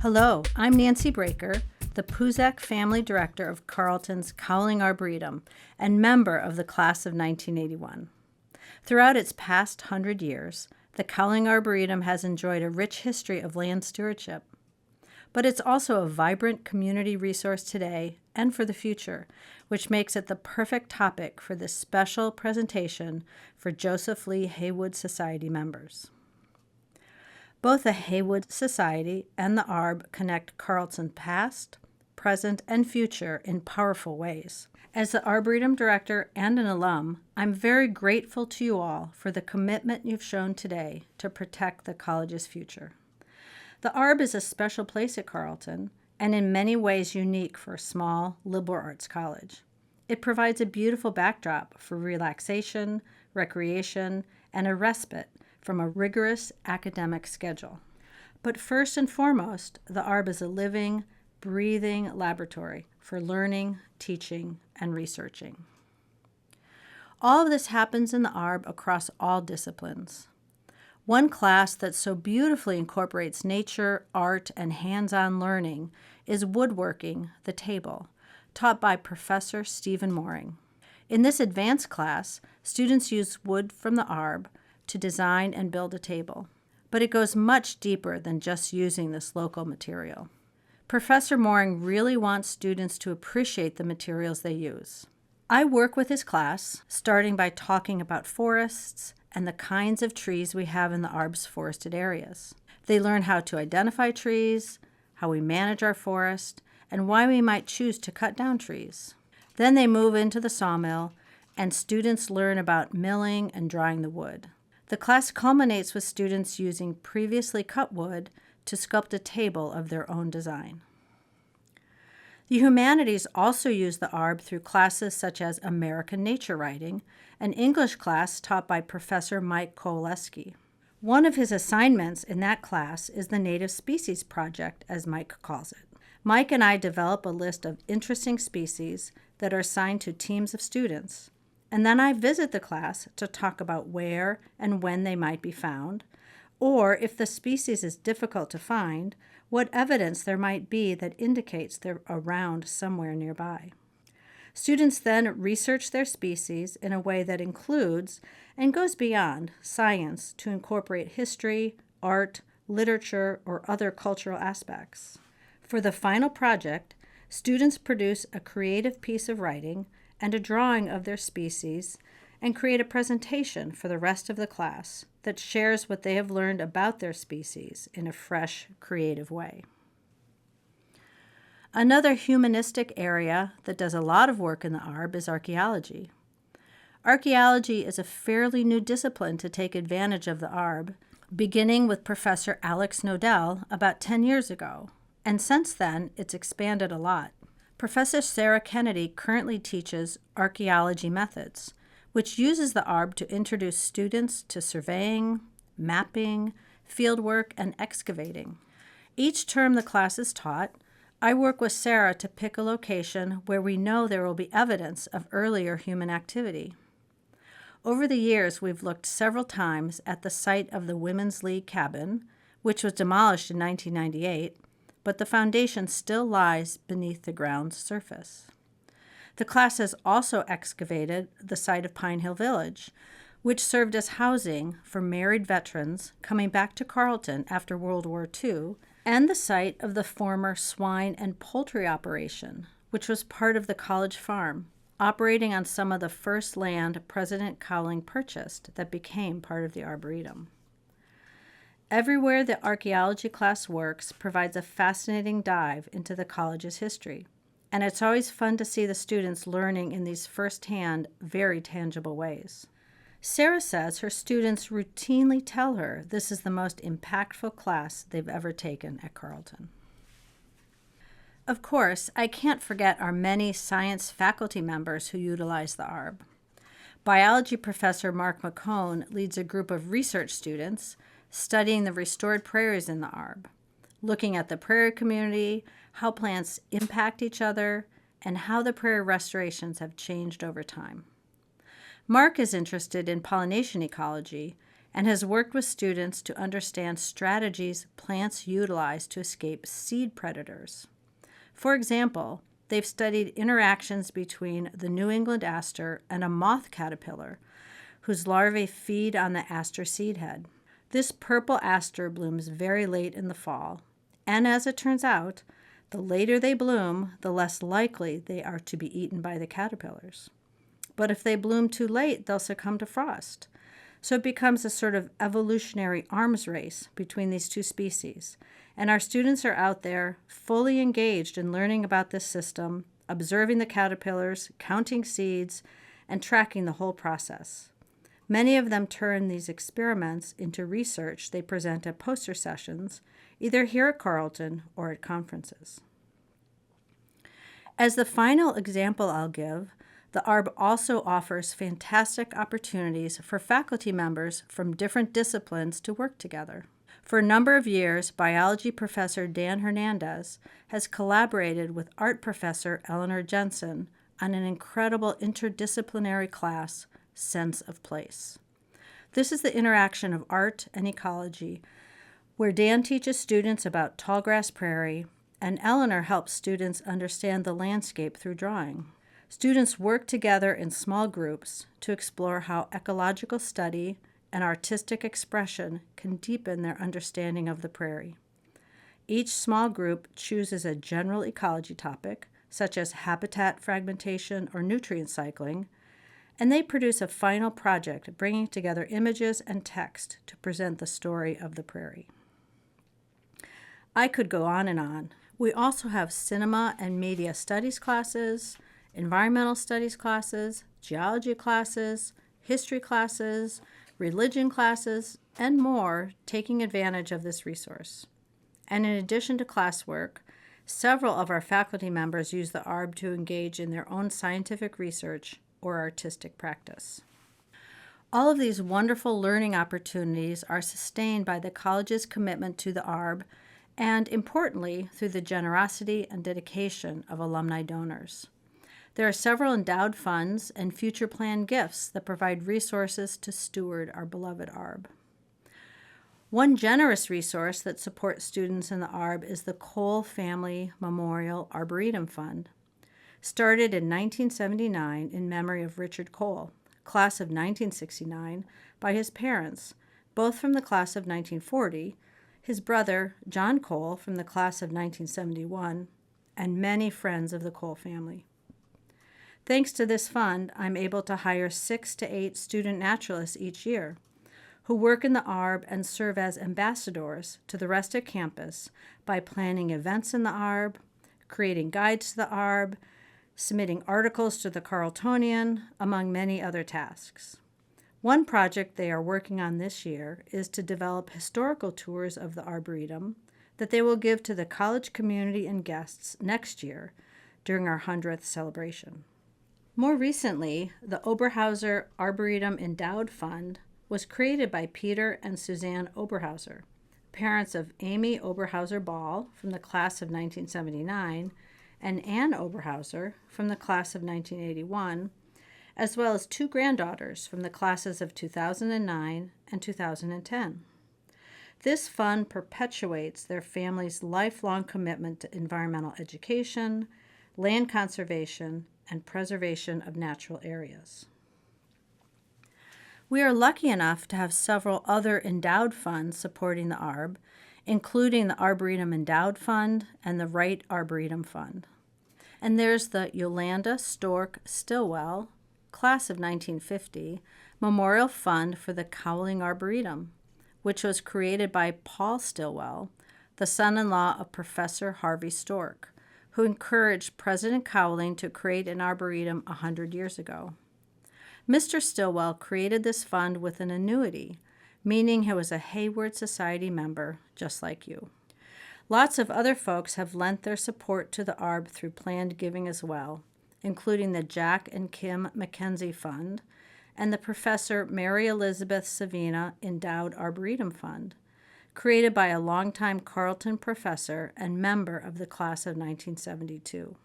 Hello, I'm Nancy Breaker, the Puzak Family Director of Carleton's Cowling Arboretum and member of the class of 1981. Throughout its past 100 years, the Cowling Arboretum has enjoyed a rich history of land stewardship. But it's also a vibrant community resource today and for the future, which makes it the perfect topic for this special presentation for Joseph Lee Heywood Society members. Both the Heywood Society and the ARB connect Carleton's past, present, and future in powerful ways. As the Arboretum Director and an alum, I'm very grateful to you all for the commitment you've shown today to protect the college's future. The ARB is a special place at Carleton and in many ways unique for a small liberal arts college. It provides a beautiful backdrop for relaxation, recreation, and a respite from a rigorous academic schedule. But first and foremost, the ARB is a living, breathing laboratory for learning, teaching, and researching. All of this happens in the ARB across all disciplines. One class that so beautifully incorporates nature, art, and hands-on learning is Woodworking, the Table, taught by Professor Stephen Mooring. In this advanced class, students use wood from the ARB to design and build a table, but it goes much deeper than just using this local material. Professor Mooring really wants students to appreciate the materials they use. I work with his class, starting by talking about forests and the kinds of trees we have in the ARB's forested areas. They learn how to identify trees, how we manage our forest, and why we might choose to cut down trees. Then they move into the sawmill, and students learn about milling and drying the wood. The class culminates with students using previously cut wood to sculpt a table of their own design. The humanities also use the ARB through classes such as American Nature Writing, an English class taught by Professor Mike Kowaleski. One of his assignments in that class is the Native Species Project, as Mike calls it. Mike and I develop a list of interesting species that are assigned to teams of students, and then I visit the class to talk about where and when they might be found, or if the species is difficult to find, what evidence there might be that indicates they're around somewhere nearby. Students then research their species in a way that includes and goes beyond science to incorporate history, art, literature, or other cultural aspects. For the final project, students produce a creative piece of writing and a drawing of their species and create a presentation for the rest of the class that shares what they have learned about their species in a fresh, creative way. Another humanistic area that does a lot of work in the ARB is archaeology. Archaeology is a fairly new discipline to take advantage of the ARB, beginning with Professor Alex Nodell about 10 years ago, and since then it's expanded a lot. Professor Sarah Kennedy currently teaches archaeology methods, which uses the ARB to introduce students to surveying, mapping, fieldwork, and excavating. Each term the class is taught, I work with Sarah to pick a location where we know there will be evidence of earlier human activity. Over the years, we've looked several times at the site of the Women's League cabin, which was demolished in 1998, but the foundation still lies beneath the ground's surface. The class has also excavated the site of Pine Hill Village, which served as housing for married veterans coming back to Carleton after World War II, and the site of the former swine and poultry operation, which was part of the college farm, operating on some of the first land President Cowling purchased that became part of the Arboretum. Everywhere the archaeology class works provides a fascinating dive into the college's history, and it's always fun to see the students learning in these firsthand, very tangible ways. Sarah says her students routinely tell her this is the most impactful class they've ever taken at Carleton. Of course, I can't forget our many science faculty members who utilize the ARB. Biology professor Mark McCone leads a group of research students studying the restored prairies in the ARB, looking at the prairie community, how plants impact each other, and how the prairie restorations have changed over time. Mark is interested in pollination ecology and has worked with students to understand strategies plants utilize to escape seed predators. For example, they've studied interactions between the New England aster and a moth caterpillar, whose larvae feed on the aster seed head. This purple aster blooms very late in the fall, and as it turns out, the later they bloom, the less likely they are to be eaten by the caterpillars. But if they bloom too late, they'll succumb to frost. So it becomes a sort of evolutionary arms race between these two species. And our students are out there fully engaged in learning about this system, observing the caterpillars, counting seeds, and tracking the whole process. Many of them turn these experiments into research they present at poster sessions, either here at Carleton or at conferences. As the final example I'll give, the ARB also offers fantastic opportunities for faculty members from different disciplines to work together. For a number of years, biology professor Dan Hernandez has collaborated with art professor Eleanor Jensen on an incredible interdisciplinary class, Sense of Place. This is the interaction of art and ecology, where Dan teaches students about tallgrass prairie, and Eleanor helps students understand the landscape through drawing. Students work together in small groups to explore how ecological study and artistic expression can deepen their understanding of the prairie. Each small group chooses a general ecology topic, such as habitat fragmentation or nutrient cycling, and they produce a final project bringing together images and text to present the story of the prairie. I could go on and on. We also have cinema and media studies classes, environmental studies classes, geology classes, history classes, religion classes, and more, taking advantage of this resource. And in addition to classwork, several of our faculty members use the ARB to engage in their own scientific research or artistic practice. All of these wonderful learning opportunities are sustained by the college's commitment to the ARB and, importantly, through the generosity and dedication of alumni donors. There are several endowed funds and future planned gifts that provide resources to steward our beloved ARB. One generous resource that supports students in the ARB is the Cole Family Memorial Arboretum Fund. Started in 1979 in memory of Richard Cole, class of 1969, by his parents, both from the class of 1940, his brother, John Cole, from the class of 1971, and many friends of the Cole family. Thanks to this fund, I'm able to hire 6 to 8 student naturalists each year who work in the ARB and serve as ambassadors to the rest of campus by planning events in the ARB, creating guides to the ARB, submitting articles to the Carletonian, among many other tasks. One project they are working on this year is to develop historical tours of the Arboretum that they will give to the college community and guests next year during our 100th celebration. More recently, the Oberhauser Arboretum Endowed Fund was created by Peter and Suzanne Oberhauser, parents of Amy Oberhauser Ball from the class of 1979 and Anne Oberhauser from the class of 1981, as well as 2 granddaughters from the classes of 2009 and 2010. This fund perpetuates their family's lifelong commitment to environmental education, land conservation, and preservation of natural areas. We are lucky enough to have several other endowed funds supporting the ARB, including the Arboretum Endowed Fund and the Wright Arboretum Fund. And there's the Yolanda Stork Stillwell, class of 1950, Memorial Fund for the Cowling Arboretum, which was created by Paul Stillwell, the son-in-law of Professor Harvey Stork, who encouraged President Cowling to create an arboretum 100 years ago. Mr. Stillwell created this fund with an annuity, meaning he was a Heywood Society member, just like you. Lots of other folks have lent their support to the ARB through planned giving as well, including the Jack and Kim Mackenzie Fund and the Professor Mary Elizabeth Savina Endowed Arboretum Fund, created by a longtime Carleton professor and member of the class of 1972.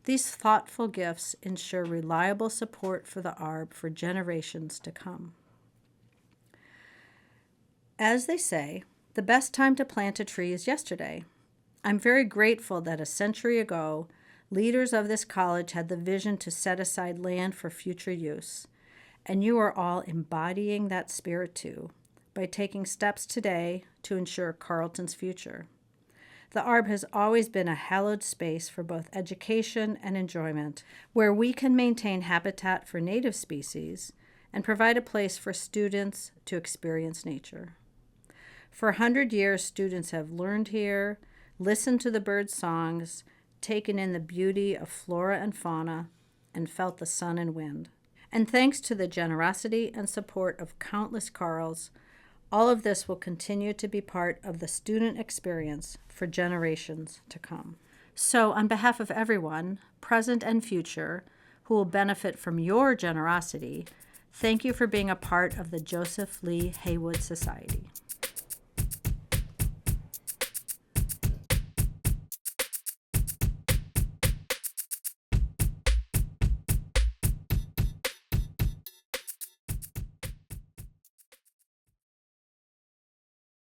These thoughtful gifts ensure reliable support for the ARB for generations to come. As they say, the best time to plant a tree is yesterday. I'm very grateful that a century ago, leaders of this college had the vision to set aside land for future use. And you are all embodying that spirit too, by taking steps today to ensure Carleton's future. The Arb has always been a hallowed space for both education and enjoyment, where we can maintain habitat for native species and provide a place for students to experience nature. For 100 years, students have learned here, listened to the birds' songs, taken in the beauty of flora and fauna, and felt the sun and wind. And thanks to the generosity and support of countless Carls, all of this will continue to be part of the student experience for generations to come. So, on behalf of everyone, present and future, who will benefit from your generosity, thank you for being a part of the Joseph Lee Heywood Society.